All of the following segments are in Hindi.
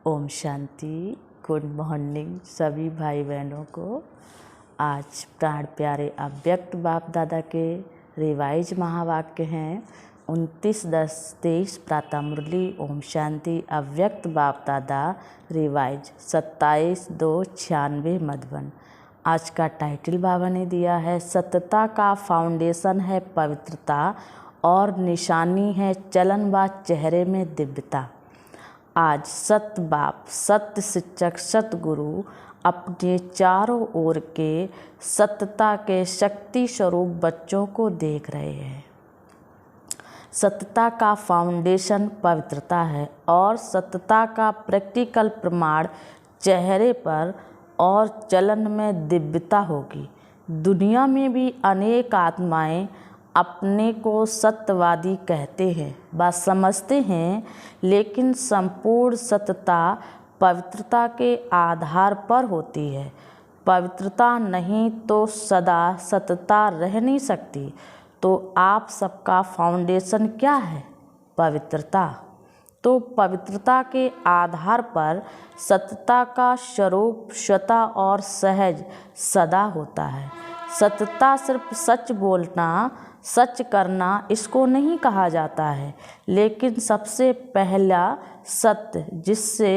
ओम शांति। गुड मॉर्निंग सभी भाई बहनों को। आज प्राण प्यारे अव्यक्त बाप दादा के रिवाइज महावाक्य हैं 29-10-23 प्रातः मुरली। ओम शांति। अव्यक्त बाप दादा रिवाइज 27-2-96 मधुबन। आज का टाइटल बाबा ने दिया है सत्यता का फाउंडेशन है पवित्रता और निशानी है चलन व चेहरे में दिव्यता। आज सत्य बाप, सत्य शिक्षक, सतगुरु अपने चारों ओर के सत्यता के शक्ति स्वरूप बच्चों को देख रहे हैं। सत्यता का फाउंडेशन पवित्रता है और सत्यता का प्रैक्टिकल प्रमाण चेहरे पर और चलन में दिव्यता होगी। दुनिया में भी अनेक आत्माएं अपने को सत्यवादी कहते हैं व समझते हैं, लेकिन संपूर्ण सत्यता पवित्रता के आधार पर होती है। पवित्रता नहीं तो सदा सत्यता रह नहीं सकती। तो आप सबका फाउंडेशन क्या है? पवित्रता। तो पवित्रता के आधार पर सत्यता का स्वरूप स्वतः और सहज सदा होता है। सत्यता सिर्फ सच बोलना, सच करना इसको नहीं कहा जाता है, लेकिन सबसे पहला सत्य जिससे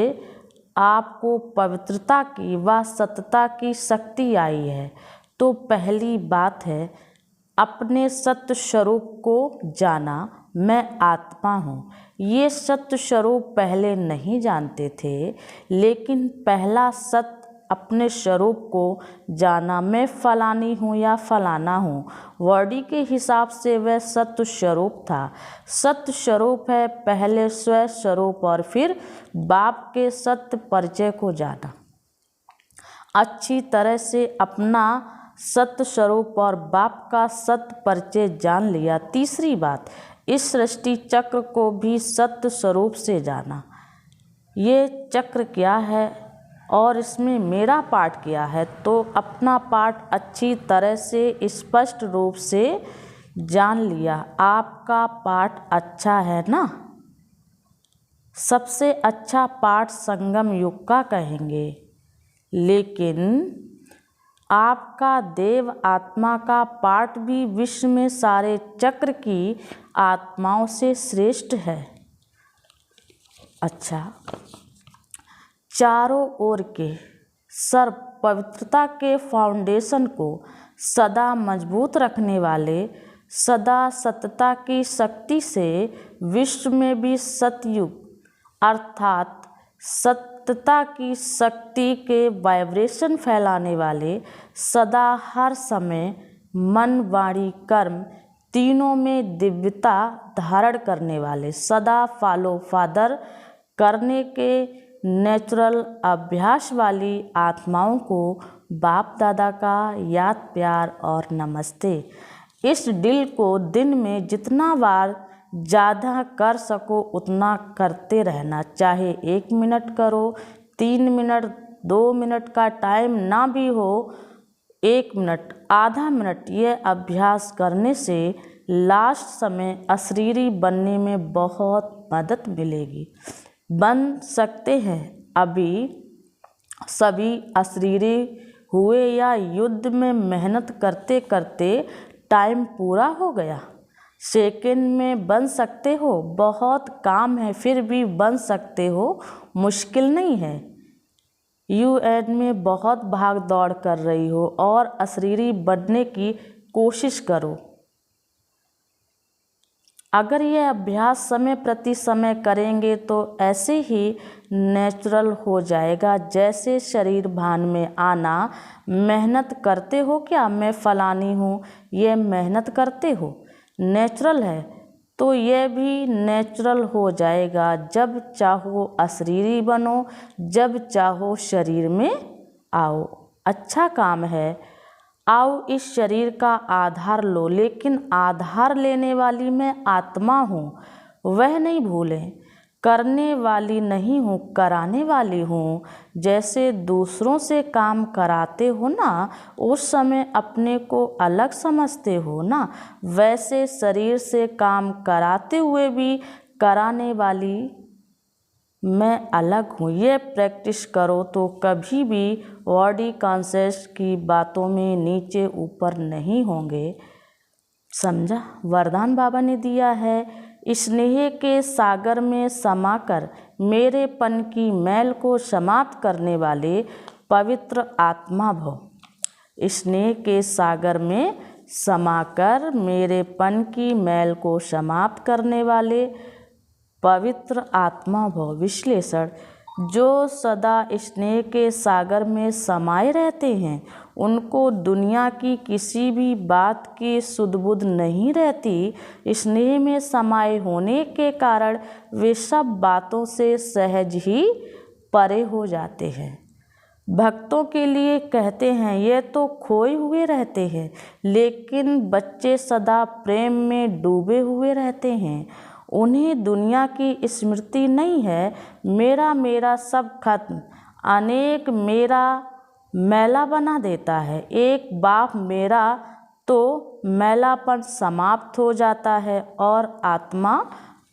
आपको पवित्रता की व सत्यता की शक्ति आई है। तो पहली बात है अपने सत्य स्वरूप को जाना। मैं आत्मा हूँ। ये सत्य स्वरूप पहले नहीं जानते थे, लेकिन पहला सत्य अपने स्वरूप को जाना। मैं फलानी हूँ या फलाना हूँ, वर्डी के हिसाब से वह सत्य स्वरूप था। सत्य स्वरूप है पहले स्व स्वरूप और फिर बाप के सत्य परिचय को जाना। अच्छी तरह से अपना सत्य स्वरूप और बाप का सत्य परिचय जान लिया। तीसरी बात, इस सृष्टि चक्र को भी सत्य स्वरूप से जाना। ये चक्र क्या है और इसमें मेरा पार्ट क्या है, तो अपना पार्ट अच्छी तरह से स्पष्ट रूप से जान लिया। आपका पार्ट अच्छा है ना। सबसे अच्छा पार्ट संगम युग का कहेंगे, लेकिन आपका देव आत्मा का पार्ट भी विश्व में सारे चक्र की आत्माओं से श्रेष्ठ है। अच्छा, चारों ओर के सर्व पवित्रता के फाउंडेशन को सदा मजबूत रखने वाले, सदा सत्यता की शक्ति से विश्व में भी सतयुग अर्थात सत्यता की शक्ति के वाइब्रेशन फैलाने वाले, सदा हर समय मन वाणी कर्म तीनों में दिव्यता धारण करने वाले, सदा फॉलो फादर करने के नेचुरल अभ्यास वाली आत्माओं को बाप दादा का याद प्यार और नमस्ते। इस दिल को दिन में जितना बार ज़्यादा कर सको उतना करते रहना। चाहे 1 मिनट करो, 3 मिनट, 2 मिनट का टाइम ना भी हो, 1 मिनट, आधा मिनट, ये अभ्यास करने से लास्ट समय अशरीरी बनने में बहुत मदद मिलेगी। बन सकते हैं अभी सभी अशरीरी हुए या युद्ध में मेहनत करते करते टाइम पूरा हो गया। सेकंड में बन सकते हो, बहुत काम है फिर भी बन सकते हो, मुश्किल नहीं है। यूएन में बहुत भाग दौड़ कर रही हो और अशरीरी बनने की कोशिश करो। अगर यह अभ्यास समय प्रति समय करेंगे तो ऐसे ही नेचुरल हो जाएगा जैसे शरीर भान में आना। मेहनत करते हो क्या, मैं फलानी हूँ, ये मेहनत करते हो, नेचुरल है, तो यह भी नेचुरल हो जाएगा। जब चाहो अशरीरी बनो, जब चाहो शरीर में आओ। अच्छा काम है, आओ इस शरीर का आधार लो, लेकिन आधार लेने वाली मैं आत्मा हूँ, वह नहीं भूलें। करने वाली नहीं हूँ, कराने वाली हूँ। जैसे दूसरों से काम कराते हो ना, उस समय अपने को अलग समझते हो ना, वैसे शरीर से काम कराते हुए भी कराने वाली मैं अलग हूँ। ये प्रैक्टिस करो तो कभी भी बॉडी कॉन्शियस की बातों में नीचे ऊपर नहीं होंगे। समझा? वरदान बाबा ने दिया है, स्नेह के सागर में समाकर मेरेपन की मैल को समाप्त करने वाले पवित्र आत्मा भव। स्नेह के सागर में समाकर मेरेपन की मैल को समाप्त करने वाले पवित्र आत्मा भव। विश्लेषण: जो सदा स्नेह के सागर में समाये रहते हैं उनको दुनिया की किसी भी बात की सुध बुध नहीं रहती। स्नेह में समाये होने के कारण वे सब बातों से सहज ही परे हो जाते हैं। भक्तों के लिए कहते हैं, ये तो खोए हुए रहते हैं, लेकिन बच्चे सदा प्रेम में डूबे हुए रहते हैं। उन्हें दुनिया की स्मृति नहीं है। मेरा मेरा सब खत्म अनेक मेरा मैला बना देता है। एक बाप मेरा तो मैलापन समाप्त हो जाता है और आत्मा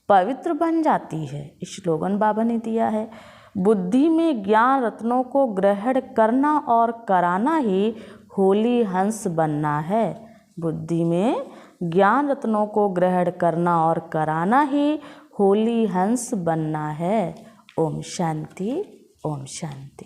पवित्र बन जाती है। स्लोगन बाबा ने दिया है, बुद्धि में ज्ञान रत्नों को ग्रहण करना और कराना ही होली हंस बनना है। बुद्धि में ज्ञान रत्नों को ग्रहण करना और कराना ही होली हंस बनना है। ओम शांति, ओम शांति।